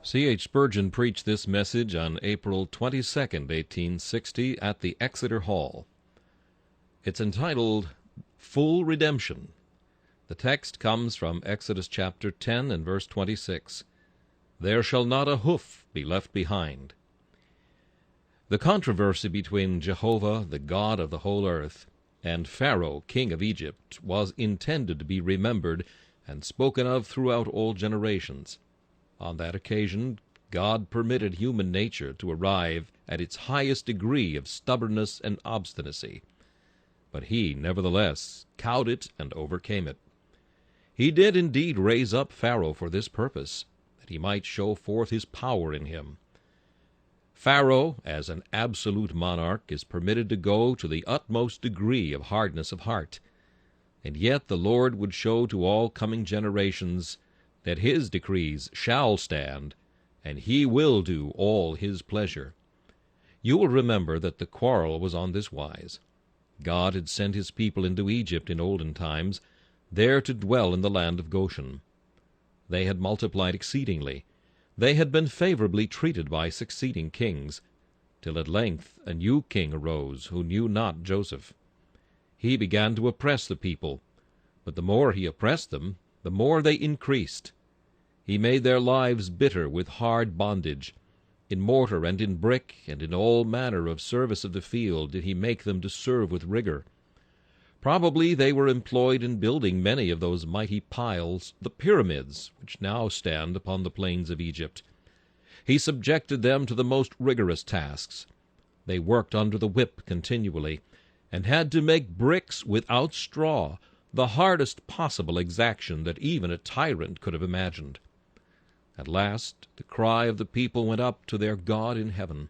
C.H. Spurgeon preached this message on April 22, 1860, at the Exeter Hall. It's entitled, Full Redemption. The text comes from Exodus chapter 10 and verse 26. There shall not a hoof be left behind. The controversy between Jehovah, the God of the whole earth, and Pharaoh, king of Egypt, was intended to be remembered and spoken of throughout all generations. On that occasion, God permitted human nature to arrive at its highest degree of stubbornness and obstinacy. But he, nevertheless, cowed it and overcame it. He did indeed raise up Pharaoh for this purpose, that he might show forth his power in him. Pharaoh, as an absolute monarch, is permitted to go to the utmost degree of hardness of heart, and yet the Lord would show to all coming generations that his decrees shall stand, and he will do all his pleasure. You will remember that the quarrel was on this wise. God had sent his people into Egypt in olden times, there to dwell in the land of Goshen. They had multiplied exceedingly. They had been favorably treated by succeeding kings, till at length a new king arose who knew not Joseph. He began to oppress the people, but the more he oppressed them, the more they increased. He made their lives bitter with hard bondage. In mortar and in brick and in all manner of service of the field did he make them to serve with rigor. Probably they were employed in building many of those mighty piles, the pyramids, which now stand upon the plains of Egypt. He subjected them to the most rigorous tasks. They worked under the whip continually, and had to make bricks without straw, the hardest possible exaction that even a tyrant could have imagined. At last the cry of the people went up to their God in heaven.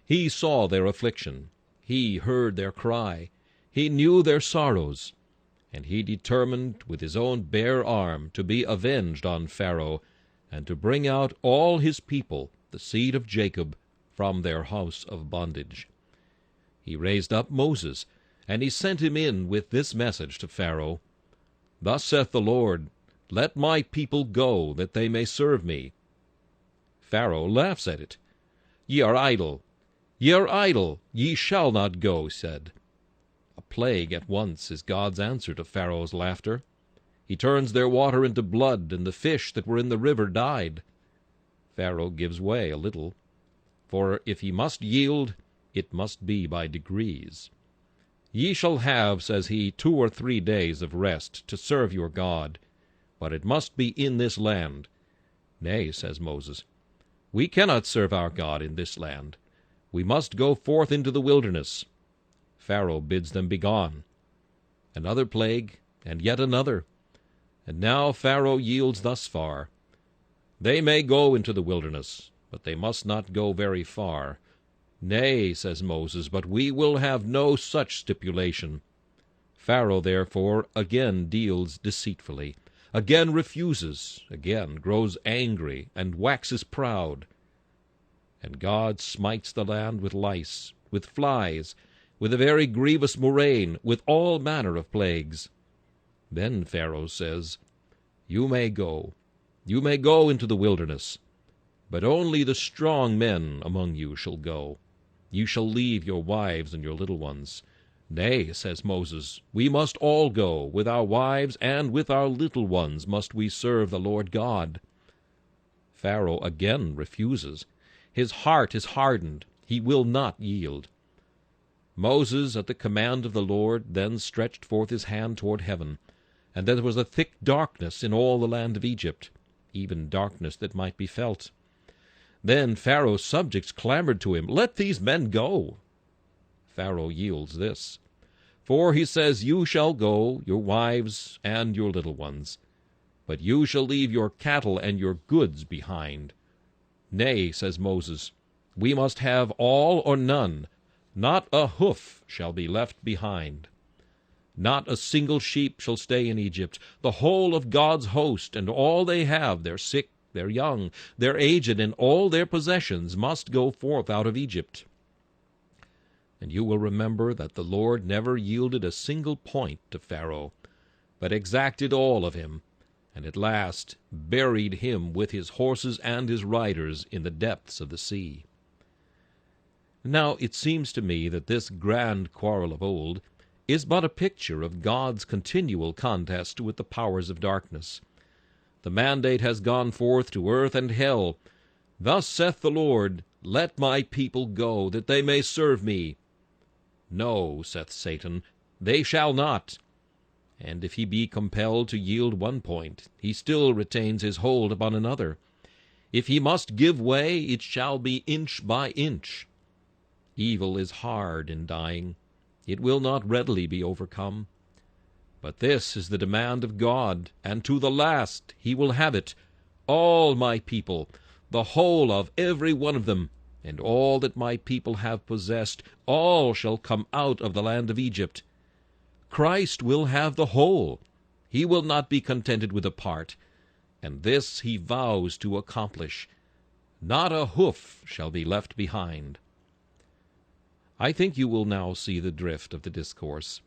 He saw their affliction. He heard their cry. He knew their sorrows. And he determined with his own bare arm to be avenged on Pharaoh, and to bring out all his people, the seed of Jacob, from their house of bondage. He raised up Moses, and he sent him in with this message to Pharaoh. Thus saith the Lord, Let my people go, that they may serve me. Pharaoh laughs at it. Ye are idle. Ye are idle. Ye shall not go, said. A plague at once is God's answer to Pharaoh's laughter. He turns their water into blood, and the fish that were in the river died. Pharaoh gives way a little, for if he must yield, it must be by degrees. Ye shall have, says he, 2 or 3 days of rest to serve your God, but it must be in this land. Nay, says Moses, we cannot serve our God in this land. We must go forth into the wilderness. Pharaoh bids them begone. Another plague, and yet another. And now Pharaoh yields thus far. They may go into the wilderness, but they must not go very far. Nay, says Moses, but we will have no such stipulation. Pharaoh, therefore, again deals deceitfully, again refuses, again grows angry, and waxes proud. And God smites the land with lice, with flies, with a very grievous murrain, with all manner of plagues. Then Pharaoh says, You may go into the wilderness, but only the strong men among you shall go. You shall leave your wives and your little ones. Nay, says Moses, we must all go, with our wives and with our little ones must we serve the Lord God. Pharaoh again refuses. His heart is hardened. He will not yield. Moses, at the command of the Lord, then stretched forth his hand toward heaven, and there was a thick darkness in all the land of Egypt, even darkness that might be felt. Then Pharaoh's subjects clamored to him, Let these men go. Pharaoh yields this. For he says, You shall go, your wives and your little ones, but you shall leave your cattle and your goods behind. Nay, says Moses, we must have all or none. Not a hoof shall be left behind. Not a single sheep shall stay in Egypt. The whole of God's host and all they have, their sick, their young, their aged, and all their possessions must go forth out of Egypt. And you will remember that the Lord never yielded a single point to Pharaoh, but exacted all of him, and at last buried him with his horses and his riders in the depths of the sea. Now it seems to me that this grand quarrel of old is but a picture of God's continual contest with the powers of darkness. The mandate has gone forth to earth and hell. Thus saith the Lord, Let my people go, that they may serve me. No, saith Satan, they shall not. And if he be compelled to yield one point, he still retains his hold upon another. If he must give way, it shall be inch by inch. Evil is hard in dying. It will not readily be overcome. But this is the demand of God, and to the last he will have it. All my people, the whole of every one of them, and all that my people have possessed, all shall come out of the land of Egypt. Christ will have the whole. He will not be contented with a part, and this he vows to accomplish. Not a hoof shall be left behind. I think you will now see the drift of the discourse.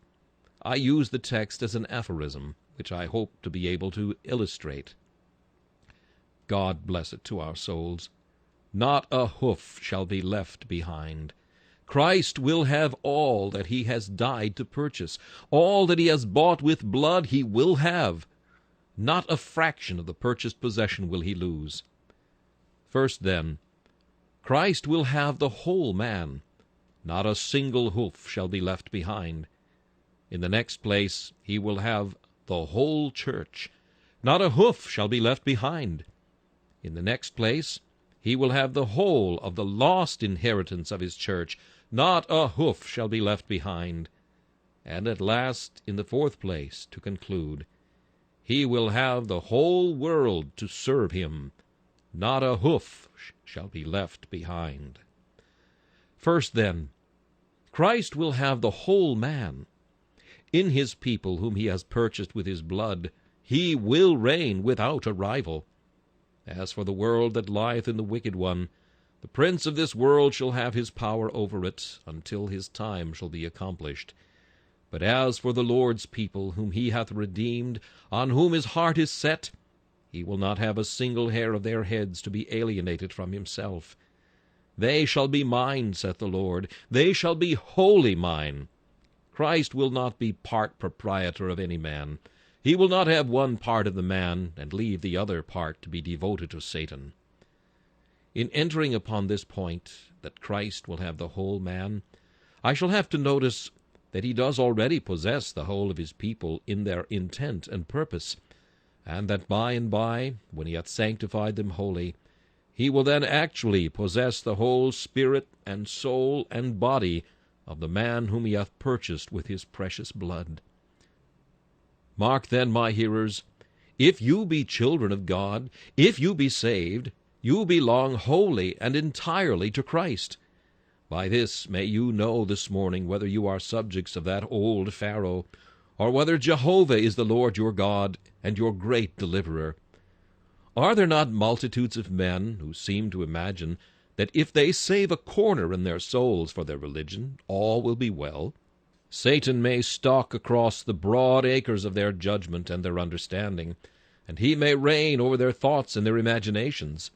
I use the text as an aphorism, which I hope to be able to illustrate. God bless it to our souls. Not a hoof shall be left behind. Christ will have all that he has died to purchase. All that he has bought with blood he will have. Not a fraction of the purchased possession will he lose. First, then, Christ will have the whole man. Not a single hoof shall be left behind. In the next place, he will have the whole church. Not a hoof shall be left behind. In the next place, he will have the whole of the lost inheritance of his church. Not a hoof shall be left behind. And at last, in the fourth place, to conclude, he will have the whole world to serve him. Not a hoof shall be left behind. First, then, Christ will have the whole man. In his people whom he has purchased with his blood, he will reign without a rival. As for the world that lieth in the wicked one, the prince of this world shall have his power over it, until his time shall be accomplished. But as for the Lord's people, whom he hath redeemed, on whom his heart is set, he will not have a single hair of their heads to be alienated from himself. They shall be mine, saith the Lord. They shall be wholly mine. Christ will not be part proprietor of any man. He will not have one part of the man, and leave the other part to be devoted to Satan. In entering upon this point, that Christ will have the whole man, I shall have to notice that he does already possess the whole of his people in their intent and purpose, and that by and by, when he hath sanctified them wholly, he will then actually possess the whole spirit and soul and body of the man whom he hath purchased with his precious blood. Mark then, my hearers, if you be children of God, if you be saved, you belong wholly and entirely to Christ. By this may you know this morning whether you are subjects of that old Pharaoh, or whether Jehovah is the Lord your God and your great deliverer. Are there not multitudes of men who seem to imagine that if they save a corner in their souls for their religion, all will be well? Satan may stalk across the broad acres of their judgment and their understanding, and he may reign over their thoughts and their imaginations.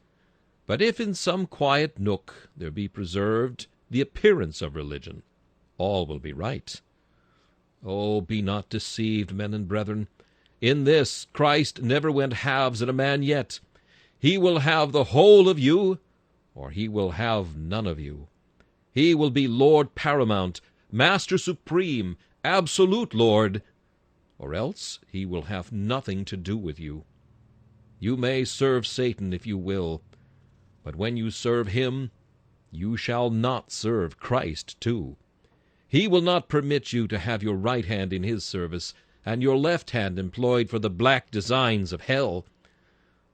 But if in some quiet nook there be preserved the appearance of religion, all will be right. Oh, be not deceived, men and brethren. In this Christ never went halves in a man yet. He will have the whole of you, or he will have none of you. He will be Lord paramount, Master supreme, absolute Lord, or else he will have nothing to do with you. You may serve Satan if you will, but when you serve him, you shall not serve Christ too. He will not permit you to have your right hand in his service, and your left hand employed for the black designs of hell.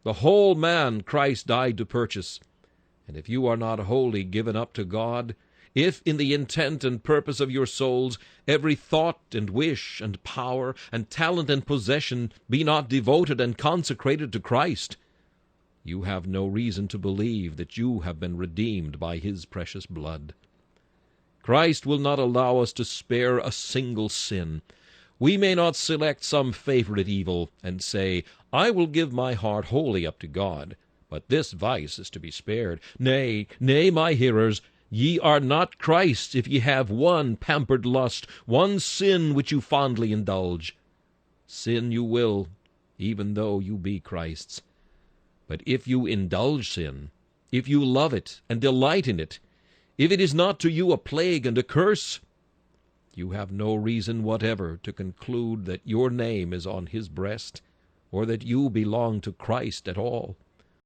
The whole man Christ died to purchase, and if you are not wholly given up to God, if in the intent and purpose of your souls every thought and wish and power and talent and possession be not devoted and consecrated to Christ, you have no reason to believe that you have been redeemed by his precious blood. Christ will not allow us to spare a single sin. We may not select some favorite evil, and say, I will give my heart wholly up to God, but this vice is to be spared. Nay, nay, my hearers, ye are not Christ's if ye have one pampered lust, one sin which you fondly indulge. Sin you will, even though you be Christ's. But if you indulge sin, if you love it and delight in it, if it is not to you a plague and a curse, you have no reason whatever to conclude that your name is on his breast, or that you belong to Christ at all.